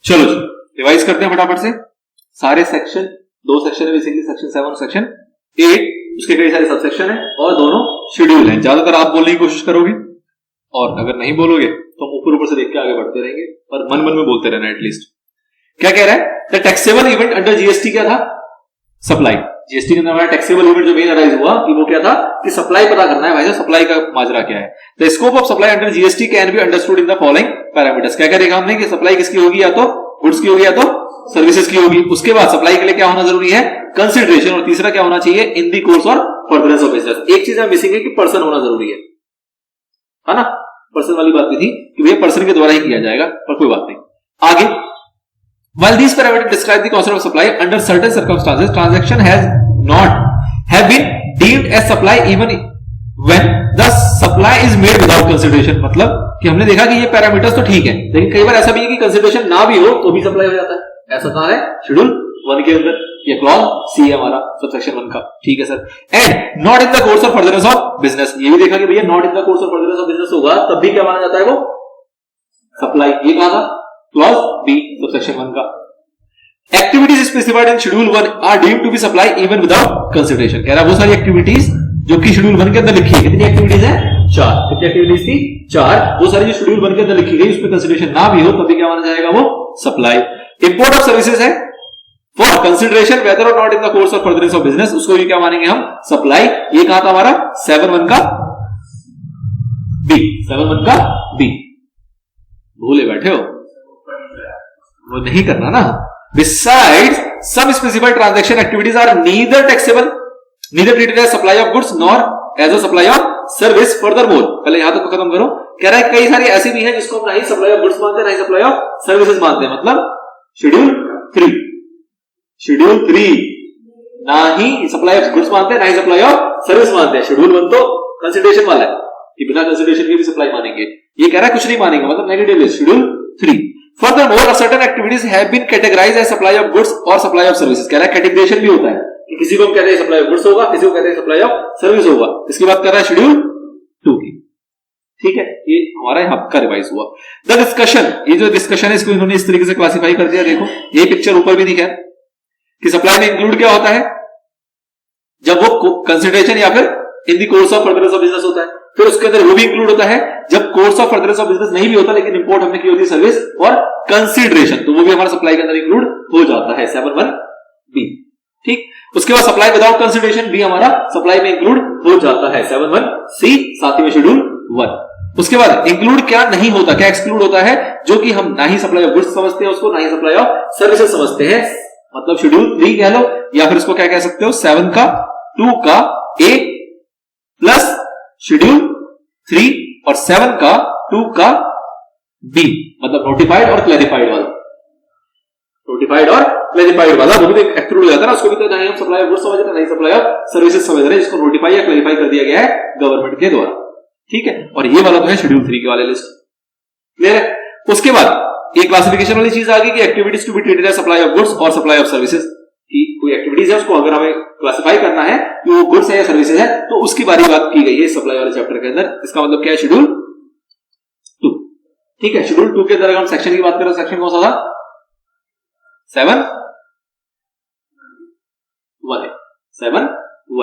चलो जी रिवाइज करते हैं फटाफट से सारे सेक्शन, दो सेक्शन है बेसिकली, सेक्शन 7 और सेक्शन 8, उसके कई सारे सब सेक्शन है और दोनों शेड्यूल हैं। ज्यादातर आप बोलने की कोशिश करोगे और अगर नहीं बोलोगे तो हम ऊपर ऊपर से देख के आगे बढ़ते रहेंगे, पर मन मन में बोलते रहना एटलीस्ट। क्या कह रहा है? The taxable event under GST क्या था? सप्लाई। जीएसटी के अंदर हमारा टैक्सेबल इवेंट जो मेन अराइज हुआ कि वो क्या था कि सप्लाई पता करना है भाई, सप्लाई का माजरा क्या है। The scope of supply under GST can be understood in the following parameters. क्या करेगा हमने कि सप्लाई किसकी होगी, या तो गुड्स की होगी या तो सर्विसेज की होगी। उसके बाद सप्लाई के लिए क्या होना जरूरी है? कंसिडरेशन। और तीसरा क्या होना चाहिए? इन दी कोर्स और फर्दरेंस ऑफ बिजनेस। एक चीज हम मिसिंग है कि पर्सन होना जरूरी है ना। पर्सन वाली बात नहीं थी कि भैया पर्सन के द्वारा ही किया जाएगा, पर कोई बात नहीं। आगे while these parameters describe the concept of supply under certain circumstances transaction has not have been deemed as supply even when the supply is made without consideration। मतलब कि हमने देखा कि ये पैरामीटर्स तो ठीक है, लेकिन कई बार ऐसा भी है कि कंसिडरेशन ना भी हो तो भी सप्लाई हो जाता है। ऐसा कहां है? शेड्यूल 1 के अंदर, ये क्लॉज सी है हमारा सबसेक्शन 1 का। ठीक है sir. And not in the course of furtherance of business. ये भी देखा कि भैया not in the course of furtherance of business होगा तब भी क्या माना जाता है? वो सप्लाई। ये कहा था क्लॉज बी सबसेक्शन 1 का। Activities specified in schedule 1 are deemed to be supply even without consideration. कह रहा है वो सारी एक्टिविटीज जो कि शेड्यूल 1 के अंदर लिखी है, कितनी एक्टिविटीज है? 4। कितनी एक्टिविटीज थी? 4। वो सारी जो शेड्यूल 1 के अंदर लिखी गई उसमें कंसिडरेशन ना भी हो तभी क्या माना जाएगा? वो सप्लाई। इंपोर्ट ऑफ सर्विसेज है फॉर कंसिडरेशन वेदर और not in the course of furtherance of business, उसको भी क्या मानेंगे हम? सप्लाई। ये कहा था हमारा 7(1) का बी। 7(1) का बी भूले बैठे हो, वो नहीं करना ना। Besides, some specified transaction activities are neither taxable, neither treated as supply of goods nor as a supply of service. Furthermore, पहले यहां तक खत्म करो। कह रहा है कई सारी ऐसी भी हैं जिसको हम ना ही सप्लाई ऑफ गुड्स मानते हैं ना ही सप्लाई ऑफ सर्विसेज मानते हैं। मतलब शेड्यूल 3 ना ही सप्लाई ऑफ गुड्स मानते हैं ना ही सप्लाई ऑफ सर्विस मानते हैं। शेड्यूल 1 तो कंसिडरेशन वाला है कि बिना कंसिडरेशन के भी सप्लाई मानेंगे। ये कह रहा है कुछ नहीं मानेंगे, मतलब negative list. Schedule 3। Furthermore, certain activities have been categorized as supply of goods or supply of services। कह रहा है कैटेगराइजेशन भी होता है कि किसी को हम कहते हैं सप्लाई ऑफ गुड्स होगा, किसी को कहते हैं सप्लाई ऑफ सर्विस होगा। इसकी बात कर रहा है शेड्यूल 2 की। ठीक है, ये हमारा यहाँ का रिवाइज हुआ। द डिस्कशन, ये जो डिस्कशन है इसको इन्होंने इस तरीके से क्लासिफाई कर दिया। देखो ये पिक्चर ऊपर भी दिखा है कि सप्लाई में इंक्लूड क्या होता है? जब वो कंसिडरेशन या फिर इन the course of furtherance of business होता है। फिर उसके अंदर वो भी इंक्लूड होता है जब course of furtherance of business नहीं भी होता लेकिन इंपोर्ट हमने की होती है सर्विस और कंसिडरेशन, तो वो भी हमारा सप्लाई के अंदर इंक्लूड हो जाता है 7(1) बी। ठीक। उसके बाद सप्लाई विदाउट कंसिडरेशन भी हमारा सप्लाई में इंक्लूड हो जाता है 7(1) सी, साथ ही में शेड्यूल 1। उसके बाद इंक्लूड क्या नहीं होता, क्या एक्सक्लूड होता है? जो कि हम ना ही सप्लाई ऑफ गुड्स समझते हैं उसको, ना ही सप्लाई ऑफ सर्विसेज समझते हैं। मतलब शेड्यूल 3 कह लो या फिर उसको क्या कह सकते हो? 7 का 2 का ए प्लस शेड्यूल 3 और 7 का 2 का बी, मतलब नोटिफाइड और क्लैरिफाइड वाला। नोटिफाइड और क्लैरिफाइड वाला वो भी तो एक्सक्लूड हो जाता है ना, उसको भी तो नहीं हम सप्लाई ऑफ गुड्स समझ रहे हैं, नहीं सप्लाई ऑफ सर्विसेज समझ रहे हैं, जिसको नोटिफाई या क्लैरिफाई कर दिया गया है गवर्नमेंट के द्वारा। ठीक है, और ये वाला तो है शेड्यूल 3 के वाले लिस्ट। क्लियर है? उसके बाद एक क्लासिफिकेशन वाली चीज आ गई कि activities to be treated as supply of goods और सप्लाई ऑफ सर्विसेज। कि कोई एक्टिविटीज है उसको अगर हमें क्लासिफाई करना है कि वो गुड्स है या सर्विसेज है तो उसकी बारी बात की गई है सप्लाई वाले चैप्टर के अंदर। इसका मतलब क्या है? शेड्यूल 2। ठीक है, शेड्यूल 2 के अंदर अगर हम सेक्शन की बात करें, सेक्शन कौन सा था? 7(1)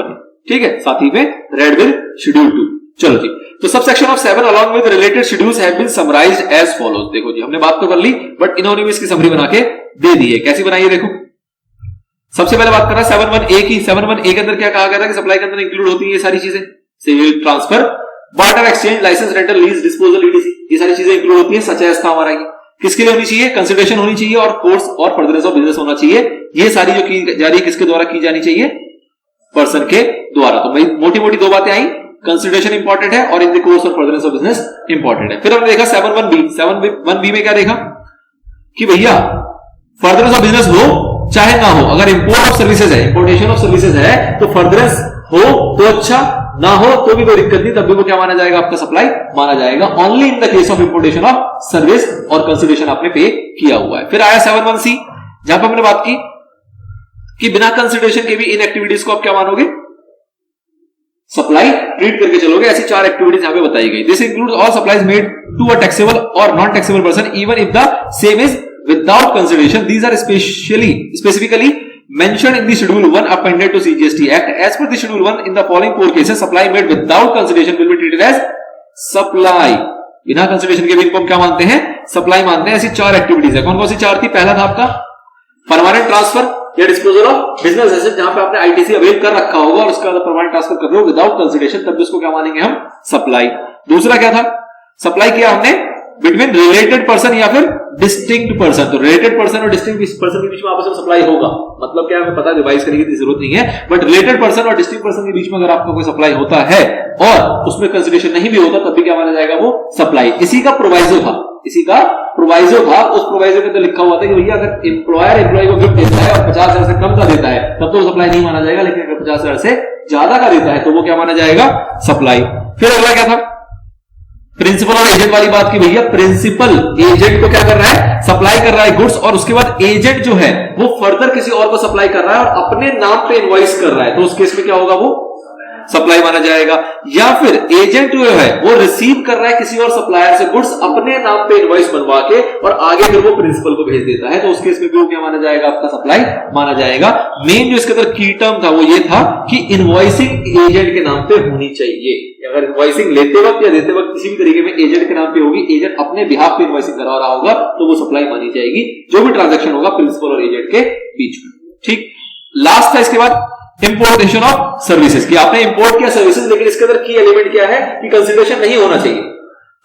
है। ठीक है, साथ ही में रेड विल शेड्यूल 2। चलो जी, तो सब subsection 7 along with related schedules have been summarised as follows. देखो जी, हमने बात तो कर ली बट इन्होंने भी इसकी समरी बना के दे दी है। कैसी बनाई है? देखो सबसे पहले बात कर रहा है 7(1) ए की। 7(1) ए के अंदर क्या कहा गया था कि सप्लाई के अंदर इंक्लूड होती है ये सारी चीजें, sale, transfer, barter, exchange, licence, rental, lease, disposal, EDC, ये सारी चीजें इंक्लूड होती है। सच है इसका हमारा ये किसके लिए होनी चाहिए? कंसिडरेशन होनी चाहिए और कोर्स और फर्दरेंस ऑफ बिजनेस होना चाहिए। ये सारी जो की जा रही है किसके द्वारा की जानी चाहिए? पर्सन के द्वारा। तो भाई मोटी मोटी दो बातें आई, कंसिडरेशन इंपॉर्टेंट है और इन the course of furtherance of business important है। फिर हमने देखा 7(1) बी। 7(1) बी में क्या देखा कि भैया फर्दरेंस ऑफ बिजनेस हो चाहे ना हो, अगर इंपोर्ट ऑफ सर्विसेज है, इंपोर्टेशन ऑफ सर्विसेज है तो फर्दरेंस हो तो अच्छा, ना हो तो भी कोई दिक्कत नहीं, तब भी वो क्या माना जाएगा? आपका सप्लाई माना जाएगा। Only in the case of importation of service और कंसिडरेशन आपने पे किया हुआ है। फिर आया 7(1) सी, जहां पर हमने बात की कि बिना कंसिडरेशन के भी इन एक्टिविटीज को आप क्या मानोगे? सप्लाई ट्रीट करके चलोगे। ऐसी 4 एक्टिविटीज यहां पे बताई गई। This includes all supplies made to a taxable और non taxable person even if the same is without consideration. These are specifically mentioned in the Schedule 1 appended to CGST Act. As per the Schedule 1, in the following 4 cases, supply made without consideration will be treated as supply. बिना consideration के भी इनको हम क्या मानते हैं? Supply मानते हैं। ऐसी 4 एक्टिविटीज है। कौन कौन सी 4 थी? पहला था आपका परमानेंट ट्रांसफर या डिस्पोजल ऑफ बिजनेस एसेट, जहां पे आपने आईटीसी अवेल कर रखा होगा और उसके बाद परमानेंट ट्रांसफर कर रहे हो विदाउट कंसिडरेशन, तब भी उसको क्या मानेंगे हम? सप्लाई। दूसरा क्या था? सप्लाई किया हमने बिटवीन रिलेटेड पर्सन या फिर डिस्टिंक्ट पर्सन। तो रिलेटेड पर्सन और डिस्टिंक्ट पर्सन के बीच में आपस में सप्लाई होगा, मतलब क्या हमें पता रिवाइज करने की जरूरत नहीं है, बट रिलेटेड पर्सन और डिस्टिंक्ट पर्सन के बीच में अगर आपका कोई सप्लाई होता है और उसमें कंसिडरेशन नहीं भी होता, तब भी क्या माना जाएगा? वो सप्लाई। इसी का प्रोवाइजो था, उस प्रोवाइजो के अंदर लिखा हुआ था कि भैया अगर एम्प्लॉयर एम्प्लॉय को गिफ्ट देता है और 50,000 से कम का देता है तब तो सप्लाई नहीं माना जाएगा, लेकिन अगर 50,000 से ज्यादा का देता है तो वो क्या माना जाएगा? सप्लाई। फिर अगला क्या था? प्रिंसिपल और एजेंट वाली बात की। भैया प्रिंसिपल एजेंट को क्या कर रहा है? सप्लाई कर रहा है गुड्स, और उसके बाद एजेंट जो है वो फर्दर किसी और को सप्लाई कर रहा है और अपने नाम पे इनवॉइस कर रहा है, तो उस केस में क्या होगा? वो सप्लाई माना जाएगा। या फिर एजेंट जो है वो रिसीव कर रहा है किसी और सप्लायर से गुड्स अपने नाम पे इनवॉइस बनवा के और आगे फिर वो प्रिंसिपल को भेज देता है, तो उस केस में भी वो क्या माना जाएगा? आपका सप्लाई माना जाएगा। मेन जो इसके अंदर की टर्म था वो ये था कि इनवॉइसिंग एजेंट के नाम पे होनी चाहिए। अगर इनवॉइसिंग लेते वक्त या देते वक्त किसी भी तरीके में एजेंट के नाम पे होगी, एजेंट अपने बिहाफ पे इनवॉइसिंग करा रहा होगा, तो वो सप्लाई मानी जाएगी, जो भी ट्रांजैक्शन होगा प्रिंसिपल और एजेंट के बीच में। ठीक, लास्ट था इसके बाद इंपोर्टेशन ऑफ सर्विसेज, कि आपने इंपोर्ट किया सर्विसेज, लेकिन इसके अंदर की एलिमेंट क्या है कि कंसिडरेशन नहीं होना चाहिए,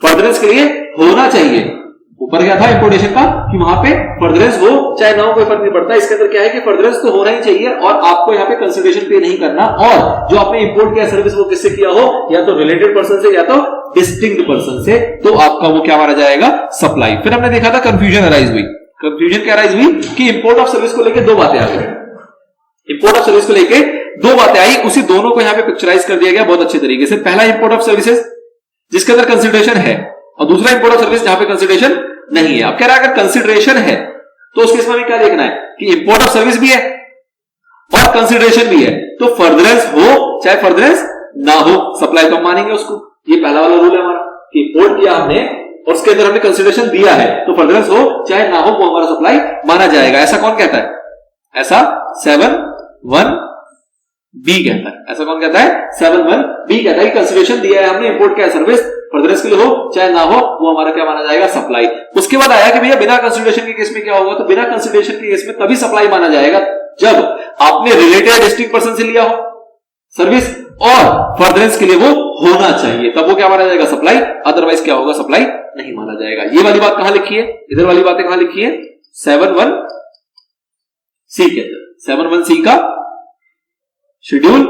फर्दरेंस के लिए होना चाहिए। ऊपर क्या था इंपोर्टेशन का कि वहां पे फर्दरेंस हो चाहे ना हो कोई फर्क नहीं पड़ता। इसके अंदर क्या है कि फर्दरेंस तो होना ही चाहिए और आपको यहाँ पे कंसिडरेशन पे नहीं करना, और जो आपने इंपोर्ट किया सर्विस वो किससे किया हो? या तो रिलेटेड पर्सन से या तो डिस्टिंक्ट पर्सन से, तो आपका वो क्या माना जाएगा? सप्लाई। फिर हमने देखा था कंफ्यूजन अराइज हुई। कंफ्यूजन क्या अराइज हुई कि इंपोर्ट ऑफ सर्विस को लेकर 2 बातें आ गई। इंपोर्ट ऑफ सर्विस को लेके 2 बातें आई, उसी दोनों को यहां पे पिक्चराइज कर दिया गया बहुत अच्छे तरीके से। पहला इंपोर्ट ऑफ सर्विसेज जिसके अंदर कंसिडरेशन है, और दूसरा इंपोर्ट ऑफ सर्विस जहां पे कंसिडरेशन नहीं है। अब कह रहा है अगर कंसिडरेशन है तो उस केस में क्या देखना है कि इंपोर्ट ऑफ सर्विस भी है और कंसिडरेशन भी है, तो फर्दरेंस हो चाहे फर्दरेंस ना हो, सप्लाई तो हम मानेंगे उसको। ये पहला वाला रूल है हमारा कि इंपोर्ट किया हमने और उसके अंदर हमने कंसिडरेशन दिया है, तो फर्दरेंस हो चाहे ना हो वो हमारा सप्लाई माना जाएगा। ऐसा कौन कहता है? ऐसा 7(1)(b) कहता है। ऐसा कौन कहता है? 7(1)(b) कहता है कि कंसिडरेशन दिया है हमने, इंपोर्ट किया है सर्विस, फर्दरेंस के लिए हो चाहे ना हो वो हमारा क्या माना जाएगा? सप्लाई। उसके बाद आया कि भैया बिना कंसिडरेशन के केस में क्या होगा? तो बिना कंसिडरेशन के केस में तभी सप्लाई माना जाएगा जब आपने रिलेटेड डिस्टिंक्ट पर्सन से लिया हो सर्विस और फर्दरेंस के लिए वो होना चाहिए, तब वो क्या माना जाएगा? सप्लाई। अदरवाइज क्या होगा? सप्लाई नहीं माना जाएगा। ये वाली बात कहां लिखी है? इधर वाली बातें कहां लिखी है? 7(1)(c) के अंदर। 7(1)(c) का शेड्यूल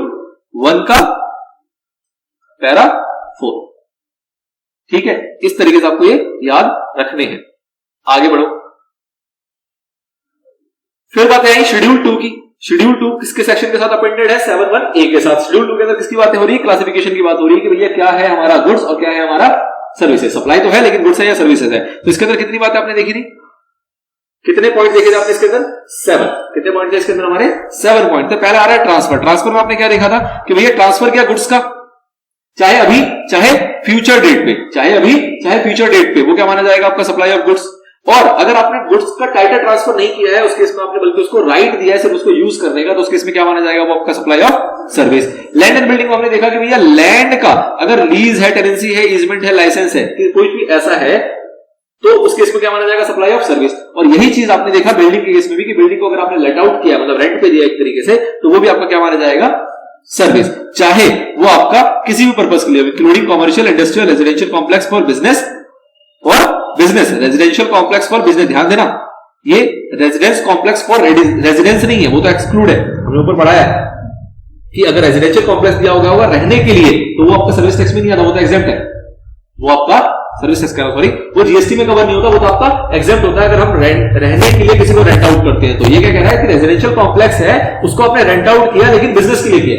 1 का पैरा 4। ठीक है, इस तरीके से आपको ये याद रखने हैं। आगे बढ़ो। फिर बातें आई शेड्यूल 2 की। शेड्यूल 2 किसके सेक्शन के साथ अपेंडेड है? 7(1)(a) के साथ। शेड्यूल 2 के अंदर किसकी बातें हो रही है? क्लासिफिकेशन की बात हो रही है कि भैया क्या है हमारा गुड्स और क्या है हमारा सर्विसेज। सप्लाई तो है लेकिन गुड्स है या सर्विसेज है। तो इसके अंदर कितनी बातें आपने देखी थी? कितने पॉइंट देखे थे आपने इसके अंदर? 7। कितने पॉइंट थे इसके अंदर हमारे? 7 पॉइंट। तो पहला आ रहा है ट्रांसफर। ट्रांसफर में आपने क्या देखा था कि भैया ट्रांसफर किया गुड्स का, चाहे अभी चाहे फ्यूचर डेट पे, चाहे अभी चाहे फ्यूचर डेट पे, वो क्या माना जाएगा? आपका सप्लाई ऑफ गुड्स। और अगर आपने गुड्स का टाइटल ट्रांसफर नहीं किया है उस केस में आपने बल्कि उसको राइट दिया है सिर्फ उसको यूज करने का, तो उस केस में क्या माना जाएगा? वो आपका supply of service. Land and building में हमने देखा कि भैया लैंड का अगर लीज है, टेनेंसी है, ईजमेंट है, लाइसेंस है, कोई भी ऐसा है, तो उस केस में क्या माना जाएगा? Supply of service. और यही चीज आपने देखा बिल्डिंग के केस में भी कि बिल्डिंग को अगर आपने लेट आउट किया, मतलब रेंट पे दिया एक तरीके से, तो वो भी आपका क्या माना जाएगा? सर्विस। चाहे वो आपका किसी भी पर्पस के लिए, including commercial, industrial, residential complex for business और business, residential complex for business. ध्यान देना, ये रेजिडेंस कॉम्प्लेक्स फॉर रेजिडेंस नहीं है, वो तो एक्सक्लूड है, हमने ऊपर पढ़ा है कि अगर रेजिडेंशियल कॉम्प्लेक्स दिया होगा रहने के लिए तो वो आपका सर्विस टैक्स में नहीं आता, वो तो एग्जेम्प्ट है, वो आपका सर्विस टैक्स का सॉरी वो जीएसटी में कवर नहीं होता, वो तो आपका एग्जेम्प्ट होता है अगर हम रहने के लिए किसी को रेंट आउट करते हैं। तो ये क्या कह रहा है कि रेजिडेंशियल कॉम्प्लेक्स है, उसको आपने रेंट आउट किया लेकिन बिजनेस के लिए किया।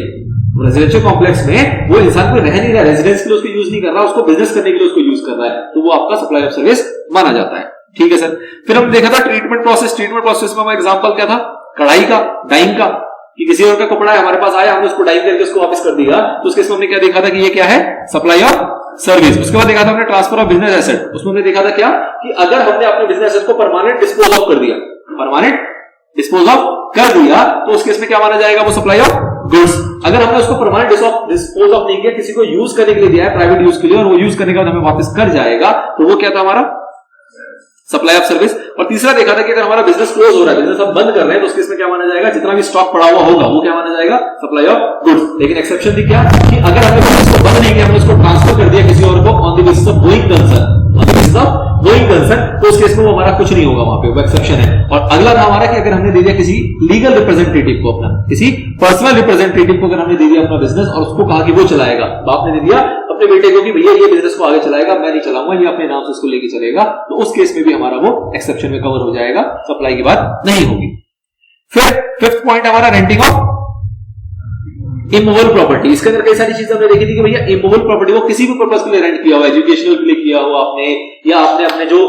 रेजिडेंशियल कॉम्प्लेक्स में वो इंसान को रह नहीं रहा, रेजिडेंस के लिए उसको यूज नहीं कर रहा, उसको बिजनेस करने के लिए उसको यूज कर रहा है, तो वो आपका सप्लाई ऑफ सर्विस माना जाता है। ठीक है सर। फिर हमने देखा था ट्रीटमेंट प्रोसेस। ट्रीटमेंट प्रोसेस में हमारा एग्जांपल क्या था? कढ़ाई का, डाइंग का, कि किसी और का कपड़ा है हमारे पास आया, हमने उसको डाइंग करके उसको वापस कर दिया, तो उसके इसमें हमने क्या देखा था कि ये क्या है? Supply of service. उसके बाद देखा था हमने ट्रांसफर ऑफ बिजनेस एसेट, उसमें हमने देखा था क्या कि अगर हमने अपने बिजनेस एसेट को परमानेंट डिस्पोज ऑफ कर दिया, परमानेंट डिस्पोज ऑफ कर दिया, तो उस केस में क्या माना जाएगा, वो सप्लाई ऑफ गुड्स। अगर हमने उसको परमानेंट डिस्पोज ऑफ नहीं किया, किसी को यूज करने के लिए दिया है, प्राइवेट यूज के लिए, और वो यूज करने के बाद हमें वापस कर जाएगा, तो वो क्या था हमारा सप्लाई ऑफ सर्विस। और तीसरा देखा था कि अगर हमारा बिजनेस क्लोज हो रहा है, बिजनेस हम बंद कर रहे हैं, तो उसके इसमें क्या माना जाएगा, जितना भी स्टॉक पड़ा हुआ होगा वो क्या माना जाएगा, सप्लाई ऑफ गुड्स। लेकिन एक्सेप्शन थी क्या कि अगर हमने बिजनेस को बंद नहीं किया, हमने उसको ट्रांसफर कर दिया किसी और को on the basis of going concern, on the basis of going concern, तो उस केस में वो हमारा कुछ नहीं होगा, वहां पे वो एक्सेप्शन है। और अगला था हमारा कि अगर हमने दे दिया किसी लीगल रिप्रेजेंटेटिव को, अपना किसी पर्सनल रिप्रेजेंटेटिव को अगर हमने दे दिया अपना बिजनेस और उसको कहा कि वो चलाएगा, बाप ने दे दिया अपने बेटे को कि भैया ये बिजनेस को आगे चलाएगा, मैं नहीं चलाऊंगा, ये अपने नाम से इसको लेके चलेगा, तो उस केस में भी हमारा वो एक्सेप्शन में कवर हो जाएगा, सप्लाई की बात नहीं होगी। फिर फिफ्थ पॉइंट हमारा रेंटिंग ऑफ इमूवेबल प्रॉपर्टी। इसके अंदर कई सारी चीजें हमने देखी थी कि भैया इमूवेबल प्रॉपर्टी वो किसी भी पर्पस के लिए रेंट किया हुआ, एजुकेशनल के लिए किया हुआ आपने, या आपने अपने जो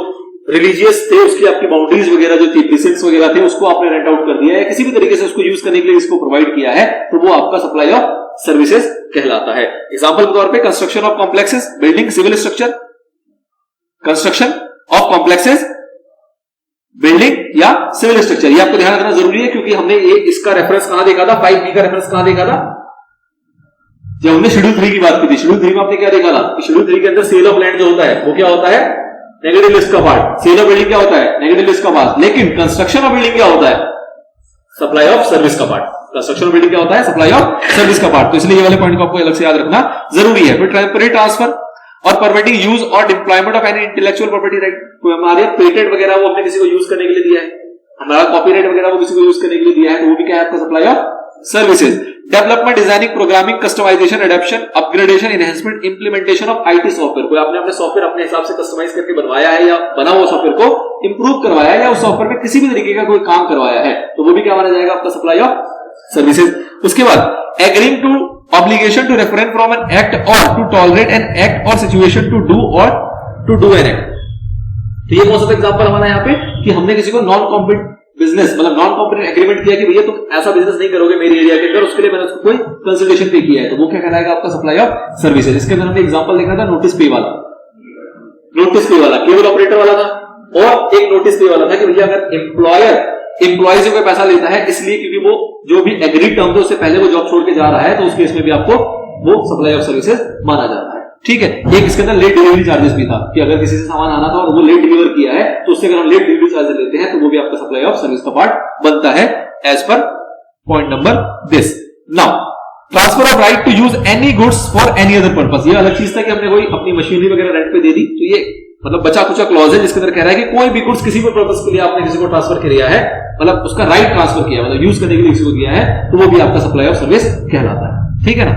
रिलीजियस थे उसकी आपकी बाउंड्रीज वगैरह जो थी, प्रीसेंट्स वगैरह थे, उसको आपने रेंट आउट कर दिया है, किसी भी तरीके से उसको यूज करने के लिए इसको प्रोवाइड किया है, तो वो आपका सप्लाई ऑफ सर्विसेज कहलाता है। एग्जांपल के तौर पे construction of complexes, building, civil structure, construction of complexes, building या सिविल स्ट्रक्चर, ये आपको ध्यान रखना जरूरी है, क्योंकि हमने ये इसका रेफरेंस कहां देखा था, 5B का रेफरेंस कहां देखा था, जब हमने शेड्यूल 3 की बात की थी। शेड्यूल 3 में आपने क्या देखा था कि शेड्यूल 3 के अंदर सेल ऑफ लैंड जो होता है वो क्या होता है, नेगेटिव लिस्ट का पार्ट, सेल ऑफ बिल्डिंग क्या होता है, नेगेटिव लिस्ट का पार्ट, लेकिन कंस्ट्रक्शन ऑफ बिल्डिंग क्या होता है, सप्लाई ऑफ सर्विस का पार्ट। कंस्ट्रक्शन ऑफ बिल्डिंग क्या होता है, सप्लाई ऑफ सर्विस का पार्ट। तो इसलिए ये वाले पॉइंट को आपको अलग से याद रखना जरूरी है। फिर टेम्परेरी ट्रांसफर और परमिटिंग यूज और deployment of any intellectual property right, कोई हमारे पेटेंट वगैरह वो हमने किसी को यूज करने के लिए दिया है, हमारा कॉपीराइट वगैरह वो किसी को यूज करने के लिए दिया है, तो वो भी क्या है आपका supply of services. Development, designing, programming, customisation, adaption, upgradation, enhancement, implementation of IT software, कोई आपने अपने सॉफ्टवेयर अपने हिसाब से कस्टमाइज करके बनवाया है या बना हुआ सॉफ्टवेयर को इंप्रूव करवाया है या उस सॉफ्टवेयर में किसी भी तरीके का कोई काम करवाया है, तो वो भी क्या माना जाएगा आपका सप्लाई ऑफ सर्विसेज। उसके बाद agreeing to obligation to refrain from an act or to tolerate an act or situation to do or to do an act. तो ये मोस्ट ऑफ एग्जांपल हमारा यहाँ पे कि हमने किसी को नॉन कॉम्पिटेंट बिजनेस मतलब नॉन कॉम्पिटेंट एग्रीमेंट किया कि भैया तुम ऐसा बिजनेस नहीं करोगे मेरी एरिया के अंदर, उसके लिए मैंने उसको कोई कंसल्टेशन पे किया है, तो वो क्या कहलाएगा आपका सप्लाई ऑफ सर्विसेज। इसके अंदर हमने एग्जांपल देखा था नोटिस पे वाला, नोटिस पे वाला केवल ऑपरेटर वाला था, और एक नोटिस पे वाला था कि भैया अगर एम्प्लॉयर एम्प्लॉय से कोई पैसा लेता है इसलिए क्योंकि वो जो भी एग्रीड टर्म थे उससे पहले वो जॉब छोड़ के जा रहा है, तो उस केस में भी आपको वो सप्लाई ऑफ सर्विसेज माना जाता है। ठीक है, एक इसके अंदर लेट डिलीवरी चार्जेस भी था कि अगर किसी से सामान आना था और वो लेट डिलीवर किया है तो उससे अगर हम लेट डिलीवरी चार्जेस लेते हैं तो वो भी आपका सप्लाई ऑफ सर्विस का पार्ट बनता है as per point number this. Now transfer of right to use any goods for any other purpose, ये अलग चीज था कि हमने कोई अपनी मशीनरी वगैरह रेंट पे दे दी, तो ये मतलब बचा कुचा क्लॉज है जिसके अंदर कह रहा है कि कोई भी गुड्स किसी भी पर्पस के लिए आपने किसी को ट्रांसफर किया है, मतलब उसका राइट ट्रांसफर किया मतलब यूज करने के लिए किसी को किया है, तो वो भी आपका सप्लाई ऑफ सर्विस कहलाता है। ठीक है ना।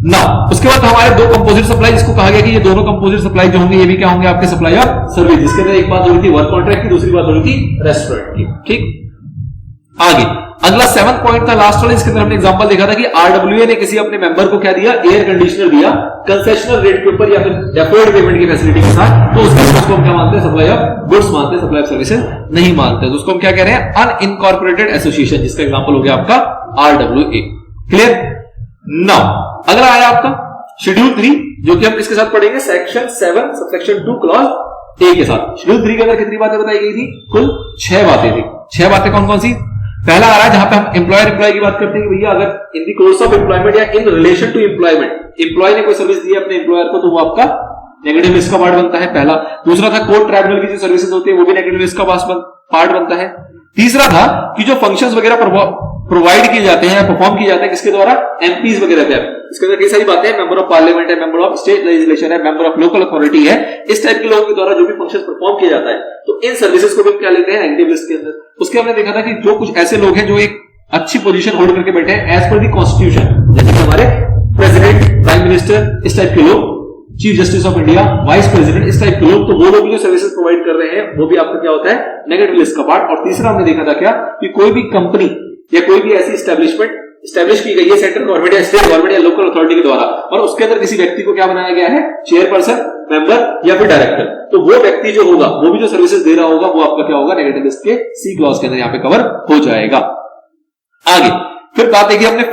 नाउ उसके बाद हमारे दो कंपोजिट सप्लाई, जिसको कहा गया कि ये दोनों कंपोजिट सप्लाई जो होंगे ये भी क्या होंगे आपके सप्लाई ऑफ सर्विस, जिसके अंदर एक बात हो रही थी वर्क कॉन्ट्रैक्ट की, दूसरी बात हो रही थी रेस्टोरेंट की। ठीक, आगे अगला 7th पॉइंट था लास्ट वाला, इसके अंदर हमने एग्जांपल देखा था कि आरडब्ल्यूए ने किसी अपने मेंबर को क्या दिया, एयर कंडीशनर दिया कंसेशनल रेट के ऊपर या फिर डेफर्ड पेमेंट की फैसिलिटी के साथ, तो उसको हम क्या मानते हैं, सप्लाई ऑफ गुड्स मानते हैं, सप्लाई ऑफ सर्विसेज नहीं मानते, तो उसको हम क्या कह रहे हैं, अनइनकॉर्पोरेटेड एसोसिएशन, जिसका एग्जांपल हो गया आपका आरडब्ल्यूए। क्लियर। नाउ अगला आया आपका शेड्यूल 3, जो कि हम इसके साथ पढ़ेंगे सेक्शन 7 सबसेक्शन 2 क्लॉज ए के साथ। शेड्यूल 3 के अंदर कितनी बातें बताई गई थी, कुल 6 बातें थी। 6 बातें कौन कौन सी, पहला आ रहा है जहां पे हम एम्प्लॉयर एम्प्लॉय की बात करते हैं कि भैया अगर in the course of employment या in relation to employment employee ने कोई सर्विस दी अपने एम्प्लॉयर को, तो वो आपका नेगेटिव लिस्ट का पार्ट बनता है पहला। दूसरा था कोर्ट ट्राइब्यूनल की जो सर्विसेज होती है वो भी नेगेटिव लिस्ट का पार्ट बनता है। तीसरा था कि जो फंक्शंस वगैरह प्रोवाइड किए जाते हैं, परफॉर्म किए जाते हैं किसके द्वारा, एमपीज वगैरह थे। इसके अंदर कई सारी बातें हैं, मेंबर ऑफ पार्लियामेंट है, मेंबर ऑफ स्टेट लेजिस्लेशन है, मेंबर ऑफ लोकल अथॉरिटी है, इस टाइप के लोगों के द्वारा जो भी फंक्शन परफॉर्म किया जाता है, तो इन सर्विसेज को भी क्या लेते हैं नेगेटिव लिस्ट के अंदर। उसके हमने देखा था कि जो कुछ ऐसे लोग हैं जो एक अच्छी पोजीशन होल्ड करके बैठे हैं एज पर दी कॉन्स्टिट्यूशन, जैसे कि हमारे प्रेसिडेंट, प्राइम मिनिस्टर, इस टाइप के लोग, chief justice of India, vice president, इस टाइप के लोग, तो वो लोग जो सर्विसेज प्रोवाइड कर रहे हैं वो भी आपका क्या होता है, नेगेटिव लिस्ट का पार्ट। और तीसरा हमने देखा था क्या कि कोई भी कंपनी या कोई भी ऐसी एस्टेब्लिशमेंट स्टैब्लिश की गई है सेंट्रल गवर्नमेंट या स्टेट गवर्नमेंट या लोकल अथॉरिटी के द्वारा, और उसके अंदर किसी व्यक्ति को क्या बनाया गया है, चेयरपर्सन, मेंबर या फिर डायरेक्टर, तो वो व्यक्ति जो होगा वो भी जो सर्विसेज दे रहा होगा वो आपका क्या होगा, नेगेटिव लिस्ट के सी क्लॉज के अंदर यहाँ पे कवर हो जाएगा। आगे फिर बात देखिए हमने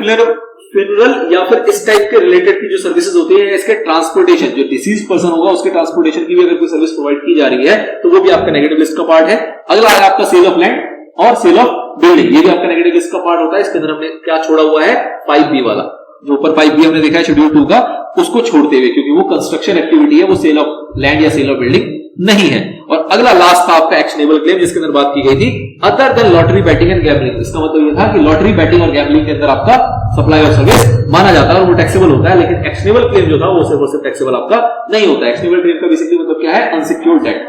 फ्यूनरल या फिर इस टाइप के रिलेटेड की जो सर्विसेज होती है, इसके ट्रांसपोर्टेशन, जो डिसीज पर्सन होगा उसके ट्रांसपोर्टेशन की भी अगर कोई सर्विस प्रोवाइड की जा रही है तो वो भी आपका नेगेटिव लिस्ट का पार्ट है। अगला है आपका सेल ऑफ लैंड और सेल ऑफ बिल्डिंग, ये भी आपका नेगेटिव लिस्ट का पार्ट होता है। इसके अंदर हमने क्या छोड़ा हुआ है, 5B वाला, जो ऊपर 5B हमने देखा है शेड्यूल 2 का, उसको छोड़ते हुए, क्योंकि वो कंस्ट्रक्शन एक्टिविटी है, वो सेल ऑफ लैंड या सेल ऑफ बिल्डिंग नहीं है। और अगला लास्ट था आपका एक्शनेबल क्लेम, जिसके अंदर बात की गई थी other than lottery batting and gambling. इसका मतलब ये था कि लॉटरी बैटिंग और गैम्बलिंग के अंदर आपका सप्लाई ऑफ सर्विस माना जाता है और वो टैक्सेबल होता है, लेकिन एक्शनेबल क्लेम जो था वो सिर्फ टैक्सेबल आपका नहीं होता है। एक्शनेबल क्लेम का बेसिकली मतलब क्या है, अनसिक्योर्ड डेट,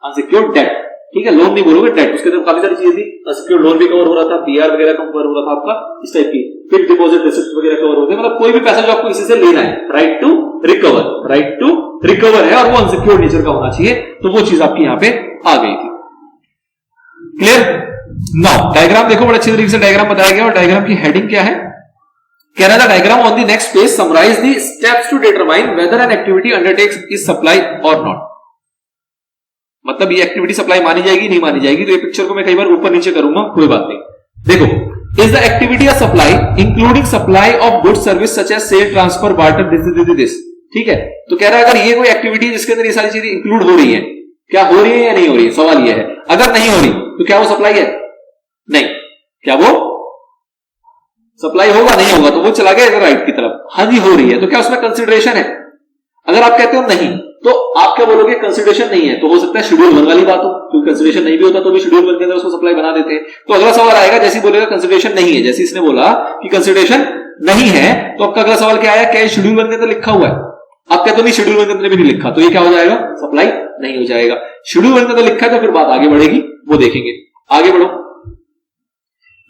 अनसिक्योर्ड डेट, ठीक है, लोन नहीं बोलोगे, डेट। उसके अंदर काफी सारी चीजें थी, अनसिक्योर्ड लोन भी कवर हो रहा था, बीआर वगैरह कवर हो रहा था आपका, इस टाइप की फिक्स्ड डिपॉजिट रिसिप्ट वगैरह कवर होते हैं। मतलब कोई भी पैसा जो आपको इसी से लेना है, right to recover, right to recover है और वो अनसिक्योर्ड नेचर का होना चाहिए, तो वो चीज आपकी यहां पे आ गई थी। क्लियर? नाउ डायग्राम देखो, बड़े अच्छे तरीके से डायग्राम बताया गया और डायग्राम की हेडिंग क्या है, कह रहा था diagram on the next page summarise the steps to determine whether an activity undertakes is supply or not. मतलब ये एक्टिविटी सप्लाई मानी जाएगी नहीं मानी जाएगी, तो ये पिक्चर को मैं कई बार ऊपर नीचे करूंगा, कोई बात नहीं। देखो, is the activity of supply including supply of good service such as sale, transfer, barter, this, ठीक है। तो कह रहा है अगर ये कोई एक्टिविटी जिसके अंदर ये सारी चीजें इंक्लूड हो रही है, क्या हो रही है या नहीं हो रही है, सवाल ये है। अगर नहीं हो रही तो क्या वो सप्लाई है? नहीं। क्या वो सप्लाई होगा? नहीं होगा, तो वो चला गया राइट की तरफ। हाँ जी हो रही है, तो क्या उसमें कंसिडरेशन है? अगर आप कहते हो नहीं, तो आप क्या बोलोगे, कंसिडरेशन नहीं है, तो हो सकता है शेड्यूल 1 वाली बात हो, क्योंकि कंसिडरेशन नहीं भी होता तो भी शेड्यूल 1 के अंदर उसको सप्लाई बना देते हैं। तो अगला सवाल आएगा, जैसे बोलेगा कंसिडरेशन नहीं है, जैसे इसने बोला कि कंसिडरेशन नहीं है, तो आपका अगला सवाल क्या आया, क्या शेड्यूल 1 के अंदर लिखा हुआ है? आप कहते हो नहीं, शेड्यूल 1 के अंदर भी नहीं लिखा, तो ये क्या हो जाएगा, सप्लाई नहीं हो जाएगा। शेड्यूल 1 के अंदर लिखा है तो फिर बात आगे बढ़ेगी, वो देखेंगे। आगे बढ़ो,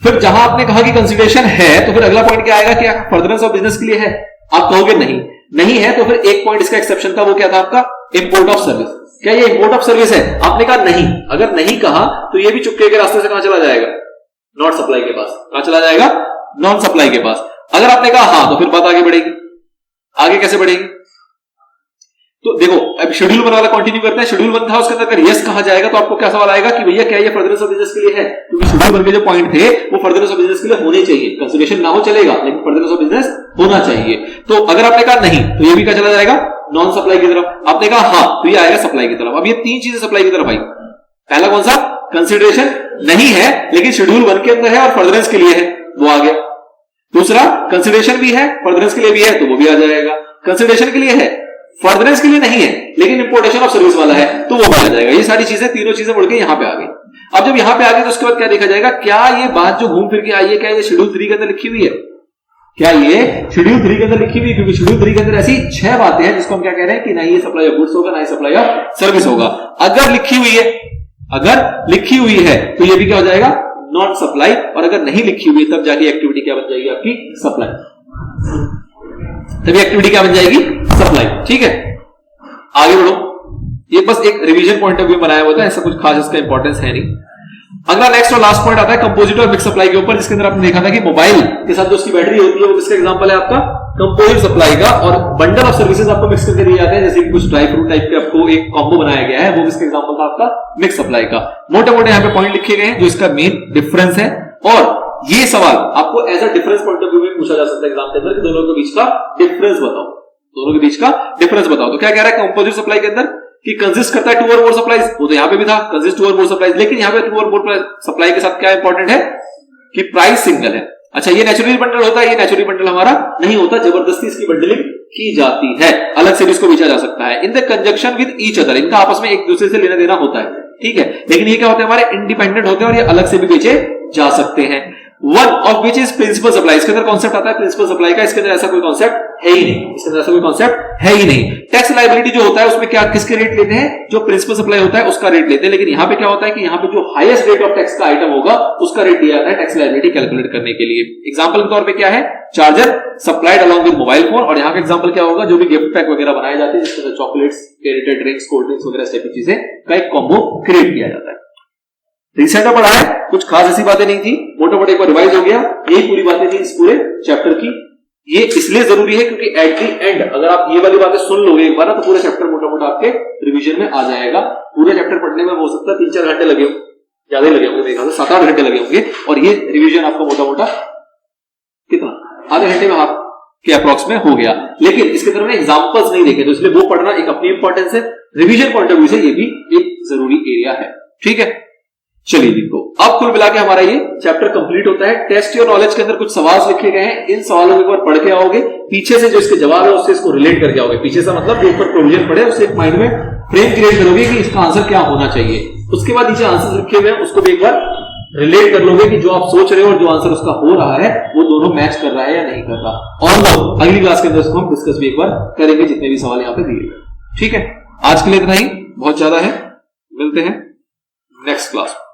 फिर जहां आपने कहा कि कंसिडरेशन है, तो फिर अगला पॉइंट क्या आएगा, क्या फर्दरेंस ऑफ बिजनेस के लिए है? आप कहोगे नहीं, नहीं है, तो फिर एक पॉइंट इसका एक्सेप्शन था, वो क्या था आपका, इंपोर्ट ऑफ सर्विस। क्या ये इंपोर्ट ऑफ सर्विस है? आपने कहा नहीं, अगर नहीं कहा तो ये भी चुपके के रास्ते से कहां चला जाएगा, नॉट सप्लाई के पास। कहां चला जाएगा, नॉन सप्लाई के पास। अगर आपने कहा हाँ, तो फिर बात आगे बढ़ेगी। आगे कैसे बढ़ेगी, तो देखो अब शेड्यूल 1 वाला कंटिन्यू करते हैं। शेड्यूल 1 था, उसके अंदर अगर यस कहा जाएगा तो आपको क्या सवाल आएगा कि भैया क्या ये फर्दरेंस ऑफ बिजनेस के लिए है? क्योंकि शेड्यूल 1 के जो पॉइंट थे वो फर्दरेंस ऑफ बिजनेस के लिए होने चाहिए, कंसिडरेशन ना हो चलेगा, लेकिन फर्दरेंस ऑफ बिजनेस होना चाहिए। तो अगर आपने कहा नहीं, तो ये भी क्या चला जाएगा, नॉन सप्लाई की तरफ। आपने कहा हाँ, तो ये आएगा सप्लाई की तरफ। अब ये तीन चीजें सप्लाई की तरफ आई। पहला कौन सा, कंसिडरेशन नहीं है लेकिन शेड्यूल 1 के अंदर है और फर्दरेंस के लिए है, वो आ गया। दूसरा, कंसिडरेशन भी है, फर्दरेंस के लिए भी है, तो वो भी आ जाएगा। कंसिडरेशन के लिए है, फर्दरेंस के लिए नहीं है, लेकिन इंपोर्टेशन ऑफ सर्विस वाला है, तो वो भी आ जाएगा। ये सारी चीजें, तीनों चीजें मुड़ के यहां पे आ गई। अब जब यहां पे आ गई तो उसके बाद क्या देखा जाएगा, क्या ये बात जो घूम फिर के आई है, क्या ये शेड्यूल 3 के अंदर लिखी हुई है? क्या ये शेड्यूल 3 के अंदर लिखी हुई है? क्योंकि शेड्यूल 3 के अंदर ऐसी 6 बातें हैं जिसको हम क्या कह रहे हैं कि ना ये सप्लाई ऑफ गुड्स होगा, ना ही सप्लाई ऑफ सर्विस होगा। अगर लिखी हुई है, अगर लिखी हुई है तो ये भी क्या हो जाएगा, नॉन सप्लाई। और अगर नहीं लिखी हुई तब जाके एक्टिविटी क्या बन जाएगी आपकी, सप्लाई। तभी एक्टिविटी क्या बन जाएगी, सप्लाई। ठीक है, आगे बढ़ो। ये बस एक रिवीजन पॉइंट ऑफ व्यू बनाया हुआ था, ऐसा कुछ खास इसका इंपॉर्टेंस है नहीं। अगला नेक्स्ट और लास्ट पॉइंट आता है कंपोजिट और मिक्स सप्लाई के ऊपर, जिसके अंदर आपने देखा था कि मोबाइल के साथ जो उसकी बैटरी होती है वो किसका एग्जांपल है आपका, कंपोजिट सप्लाई का। और बंडल ऑफ सर्विसेज आपको मिक्स करके दिए जाते हैं, जैसे कि कुछ ड्राई फ्रूट टाइप के आपको एक कॉम्बो बनाया गया है, वो किसका एग्जांपल था आपका, मिक्स सप्लाई का। मोटे मोटे यहाँ पे पॉइंट लिखे गए हैं जो इसका मेन डिफरेंस है। और ये सवाल आपको as a difference point of view में पूछा जा सकता है एग्जाम के अंदर कि दोनों के बीच का डिफरेंस बताओ, दोनों के बीच का डिफरेंस बताओ। तो क्या कह रहा है कंपोजिट सप्लाई के अंदर कि कंसिस्ट करता है 2 और मोर सप्लाईज, वो तो यहां पे भी था, कंसिस्ट 2 और मोर सप्लाईज, लेकिन यहां पे 2 और मोर सप्लाई के साथ क्या इंपॉर्टेंट है कि प्राइस सिंगल है। अच्छा, ये नेचुरली बंडल होता है, ये नेचुरली बंडल हमारा नहीं होता, जबरदस्ती इसकी बंडलिंग की जाती है, अलग से भी इसको बेचा जा सकता है। In the conjunction with each other, इनका आपस में एक दूसरे से लेना देना होता है, ठीक है, लेकिन ये क्या होते हैं, हमारे इंडिपेंडेंट होते हैं और ये अलग से भी बेचे जा सकते हैं। One of which is principal supply, इसके अंदर कॉन्सेप्ट आता है प्रिंसिपल सप्लाई का, इसके अंदर ऐसा कोई कॉन्सेप्ट है ही नहीं, इसके अंदर ऐसा कोई कॉन्सेप्ट है ही नहीं। टैक्स लायबिलिटी जो होता है उसमें क्या किसके रेट लेते हैं, जो प्रिंसिपल सप्लाई होता है उसका रेट लेते हैं, लेकिन यहां पे क्या होता है कि यहां पे जो हाईएस्ट रेट ऑफ टैक्स का आइटम होगा उसका रेट दिया जाता है टैक्स लायबिलिटी कैलकुलेट करने के लिए। एग्जांपल के तौर पे क्या है, charger supplied along with mobile phone, और यहां का एग्जांपल क्या होगा, जो भी गिफ्ट पैक वगैरह बनाए जाते हैं जिसके अंदर चॉकलेट्स, कैरेटेड ड्रिंक्स, कोल्ड ड्रिंक्स वगैरह टाइप की चीजें का एक कॉम्बो क्रिएट किया जाता है। रिसेंट में पढ़ा है, कुछ खास ऐसी बातें नहीं थी, मोटा मोटा एक बार रिवाइज हो गया, यही पूरी बातें थी इस पूरे चैप्टर की। ये इसलिए जरूरी है क्योंकि एट द एंड अगर आप ये वाली बातें सुन लोगे एक बार ना, तो पूरा चैप्टर मोटा मोटा आपके रिवीजन में आ जाएगा। पूरे चैप्टर पढ़ने में हो सकता है 3-4 घंटे लगे, ज्यादा लगे होंगे, मेरे ख्याल से 7-8 घंटे लगे होंगे, और ये रिवीजन आपको मोटा मोटा कितना आधे घंटे में हाफ के अप्रॉक्स में हो गया। लेकिन इसके तरफ में एग्जांपल्स नहीं देखे, तो इसलिए वो पढ़ना एक अपनी इंपॉर्टेंस है, रिवीजन पॉइंट ऑफ व्यू से ये भी एक जरूरी एरिया है। ठीक है, चलिए देखो, अब कुल मिला के हमारा ये चैप्टर कंप्लीट होता है। टेस्ट योर नॉलेज के अंदर कुछ सवाल लिखे गए हैं, इन सवालों को एक बार पढ़ के आओगे, पीछे से जो इसके जवाब है उससे इसको रिलेट करके आओगे। पीछे से मतलब जो ऊपर प्रोविजन पड़े उससे एक माइंड में फ्रेम क्रिएट करोगे कि इसका आंसर क्या होना चाहिए। उसके बाद नीचे आंसर लिखे हुए हैं उसको भी एक बार रिलेट कर लोगे कि जो आप सोच रहे हो और जो आंसर उसका हो रहा है वो दोनों मैच कर रहा है या नहीं कर रहा। और अगली क्लास के अंदर उसको हम डिस्कस भी एक बार करेंगे, जितने भी सवाल यहाँ पे दिए गए। ठीक है, आज के लिए इतना ही, बहुत ज्यादा है। मिलते हैं नेक्स्ट क्लास में।